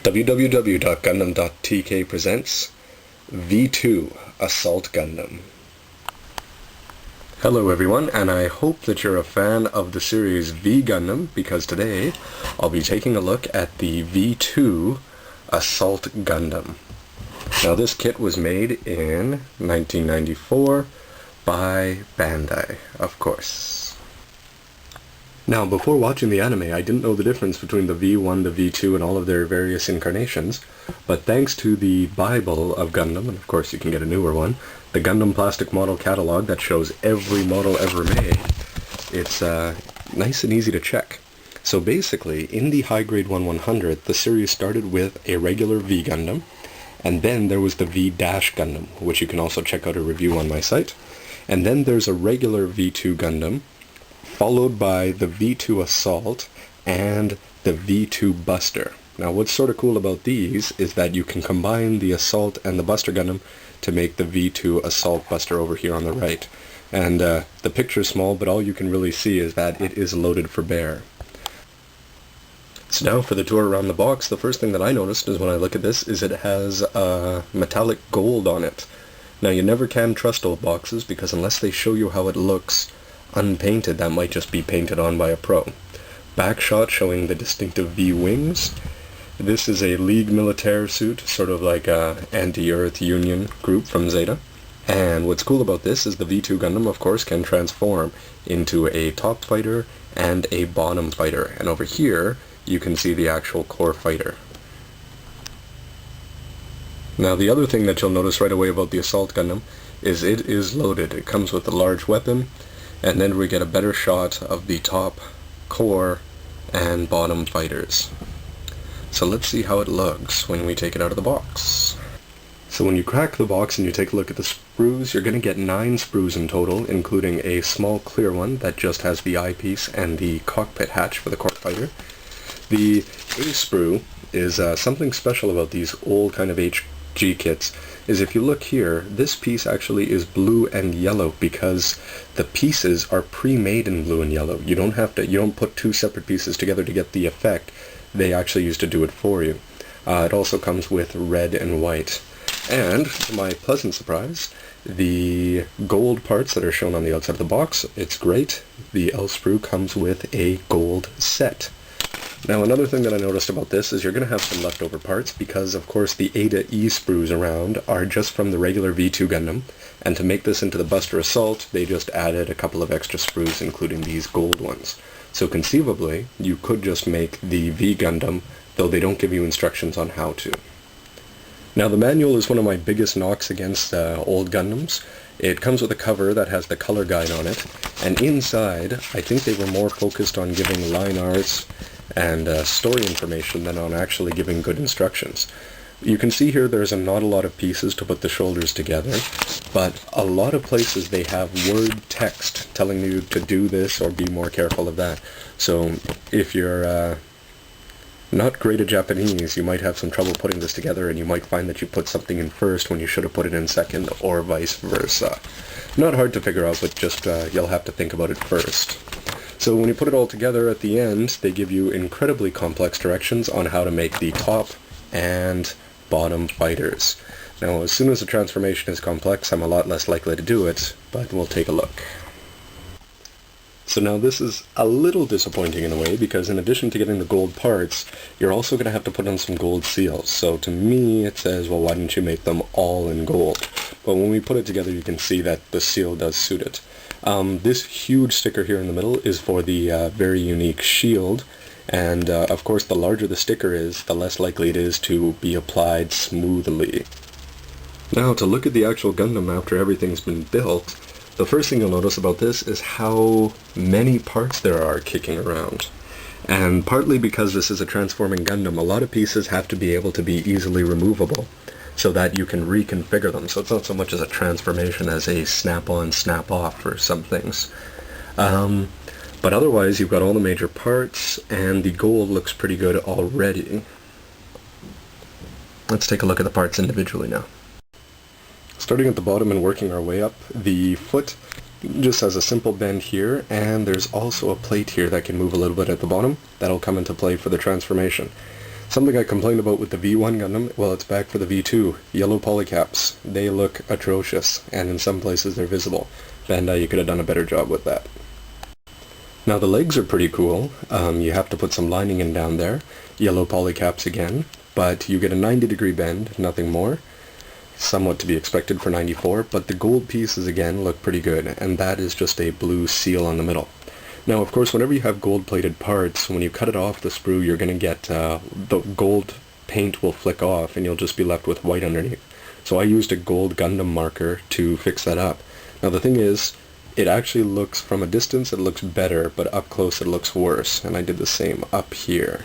www.gundam.tk presents V2 Assault Gundam. Hello everyone, and I hope that you're a fan of the series V Gundam, because today I'll be taking a look at the V2 Assault Gundam. Now this kit was made in 1994 by Bandai, of course. Now, before watching the anime, I didn't know the difference between the V1, the V2, and all of their various incarnations, but thanks to the Bible of Gundam, and of course you can get a newer one, the Gundam Plastic Model Catalog that shows every model ever made, it's nice and easy to check. So basically, in the High Grade 1/100, the series started with a regular V Gundam, and then there was the V-Gundam, which you can also check out a review on my site, and then there's a regular V2 Gundam, followed by the V2 Assault and the V2 Buster. Now what's sort of cool about these is that you can combine the Assault and the Buster Gundam to make the V2 Assault Buster over here on the right. And the picture's small, but all you can really see is that it is loaded for bear. So now for the tour around the box, the first thing that I noticed is when I look at this is it has metallic gold on it. Now you never can trust old boxes, because unless they show you how it looks unpainted, that might just be painted on by a pro. Back shot showing the distinctive V-wings. This is a League Militaire suit, sort of like a anti-Earth Union group from Zeta. And what's cool about this is the V2 Gundam, of course, can transform into a top fighter and a bottom fighter. And over here, you can see the actual core fighter. Now the other thing that you'll notice right away about the Assault Gundam is it is loaded. It comes with a large weapon, and then we get a better shot of the top, core, and bottom fighters. So let's see how it looks when we take it out of the box. So when you crack the box and you take a look at the sprues, you're going to get 9 sprues in total, including a small clear one that just has the eyepiece and the cockpit hatch for the core fighter. The A sprue is something special about these old kind of HG kits, is if you look here, this piece actually is blue and yellow because the pieces are pre-made in blue and yellow. You don't put two separate pieces together to get the effect. They actually used to do it for you. It also comes with red and white. And, to my pleasant surprise, the gold parts that are shown on the outside of the box, it's great. The L sprue comes with a gold set. Now another thing that I noticed about this is you're going to have some leftover parts because of course the A to E sprues around are just from the regular V2 Gundam, and to make this into the Buster Assault they just added a couple of extra sprues, including these gold ones. So conceivably you could just make the V Gundam, though they don't give you instructions on how to. Now the manual is one of my biggest knocks against old Gundams. It comes with a cover that has the color guide on it, and inside I think they were more focused on giving line arts and story information than on actually giving good instructions. You can see here there's not a lot of pieces to put the shoulders together, but a lot of places they have word text telling you to do this or be more careful of that. So if you're not great at Japanese, you might have some trouble putting this together, and you might find that you put something in first when you should have put it in second, or vice versa. Not hard to figure out, but just you'll have to think about it first. So when you put it all together at the end, they give you incredibly complex directions on how to make the top and bottom fighters. Now as soon as the transformation is complex, I'm a lot less likely to do it, but we'll take a look. So now this is a little disappointing in a way, because in addition to getting the gold parts, you're also going to have to put on some gold seals. So to me it says, well, why didn't you make them all in gold? But when we put it together you can see that the seal does suit it. This huge sticker here in the middle is for the very unique shield, and of course the larger the sticker is, the less likely it is to be applied smoothly. Now to look at the actual Gundam after everything's been built, the first thing you'll notice about this is how many parts there are kicking around. And partly because this is a transforming Gundam, a lot of pieces have to be able to be easily removable, so that you can reconfigure them. So it's not so much as a transformation as a snap-on, snap-off for some things. But otherwise, you've got all the major parts, and the gold looks pretty good already. Let's take a look at the parts individually now. Starting at the bottom and working our way up, the foot just has a simple bend here, and there's also a plate here that can move a little bit at the bottom. That'll come into play for the transformation. Something I complained about with the V1 Gundam, well, it's back for the V2. Yellow polycaps. They look atrocious, and in some places they're visible. Bandai, you could have done a better job with that. Now the legs are pretty cool. You have to put some lining in down there. Yellow polycaps again, but you get a 90-degree bend, nothing more. Somewhat to be expected for 94, but the gold pieces again look pretty good, and that is just a blue seal on the middle. Now, of course, whenever you have gold-plated parts, when you cut it off the sprue, you're going to get the gold paint will flick off, and you'll just be left with white underneath. So I used a gold Gundam marker to fix that up. Now, the thing is, it actually looks, from a distance, it looks better, but up close it looks worse, and I did the same up here.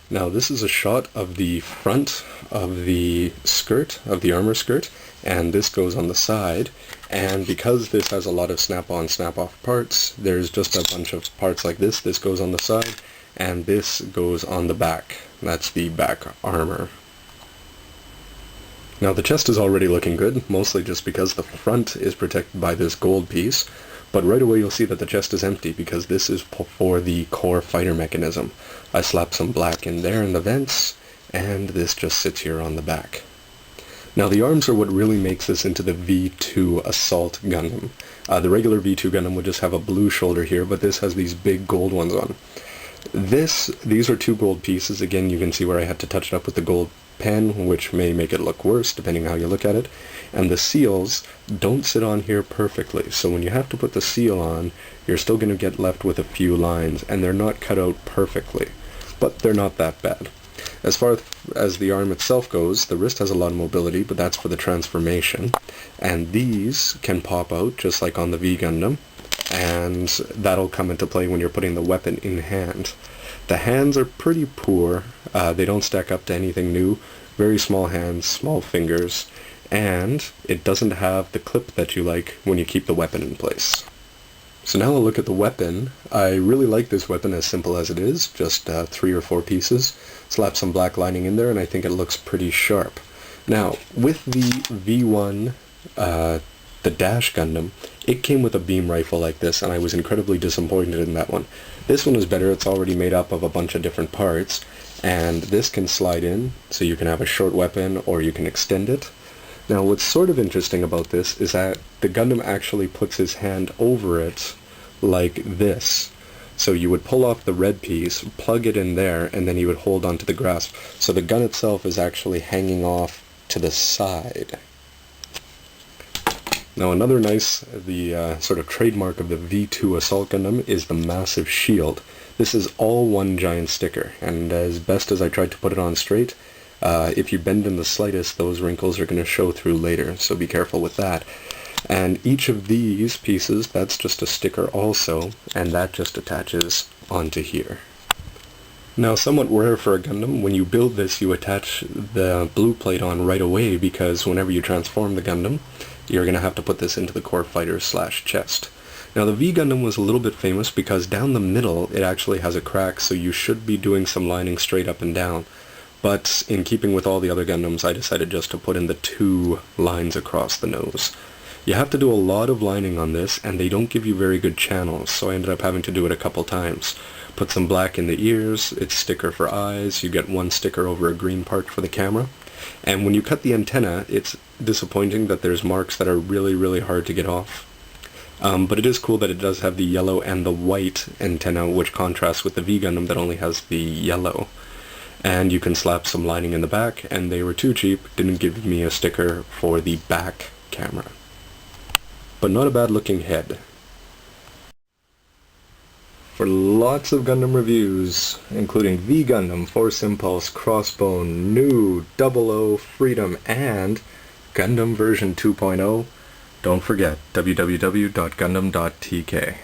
Now, this is a shot of the front of the skirt, of the armor skirt, and this goes on the side, and because this has a lot of snap-on, snap-off parts, there's just a bunch of parts like this. This goes on the side, and this goes on the back. That's the back armor. Now, the chest is already looking good, mostly just because the front is protected by this gold piece, but right away you'll see that the chest is empty because this is for the core fighter mechanism. I slapped some black in there in the vents, and this just sits here on the back. Now the arms are what really makes this into the V2 Assault Gundam. The regular V2 Gundam would just have a blue shoulder here, but this has these big gold ones on. These are two gold pieces. Again, you can see where I had to touch it up with the gold pen, which may make it look worse depending how you look at it. And the seals don't sit on here perfectly, so when you have to put the seal on, you're still going to get left with a few lines, and they're not cut out perfectly, but they're not that bad. As far as the arm itself goes, the wrist has a lot of mobility, but that's for the transformation, and these can pop out just like on the V Gundam, and that'll come into play when you're putting the weapon in hand. The hands are pretty poor. They don't stack up to anything new. Very small hands, small fingers, and it doesn't have the clip that you like when you keep the weapon in place. So now we'll look at the weapon. I really like this weapon as simple as it is, just 3 or 4 pieces. Slap some black lining in there, and I think it looks pretty sharp. Now, with the V1, the Dash Gundam, it came with a beam rifle like this, and I was incredibly disappointed in that one. This one is better. It's already made up of a bunch of different parts, and this can slide in, so you can have a short weapon, or you can extend it. Now, what's sort of interesting about this is that the Gundam actually puts his hand over it like this. So you would pull off the red piece, plug it in there, and then you would hold onto the grasp. So the gun itself is actually hanging off to the side. Now, another nice, sort of trademark of the V2 Assault Gundam is the massive shield. This is all one giant sticker, and as best as I tried to put it on straight, if you bend in the slightest, those wrinkles are going to show through later, so be careful with that. And each of these pieces, that's just a sticker also, and that just attaches onto here. Now, somewhat rare for a Gundam, when you build this, you attach the blue plate on right away, because whenever you transform the Gundam, you're going to have to put this into the core fighter / chest. Now, the V Gundam was a little bit famous because down the middle, it actually has a crack, so you should be doing some lining straight up and down. But in keeping with all the other Gundams, I decided just to put in the 2 lines across the nose. You have to do a lot of lining on this, and they don't give you very good channels, so I ended up having to do it a couple times. Put some black in the ears, it's sticker for eyes, you get 1 sticker over a green part for the camera. And when you cut the antenna, it's disappointing that there's marks that are really, really hard to get off. But it is cool that it does have the yellow and the white antenna, which contrasts with the V Gundam that only has the yellow. And you can slap some lining in the back, and they were too cheap, didn't give me a sticker for the back camera. But not a bad looking head. For lots of Gundam reviews, including V Gundam, Force Impulse, Crossbone, New, 00, Freedom, and Gundam version 2.0, don't forget www.gundam.tk.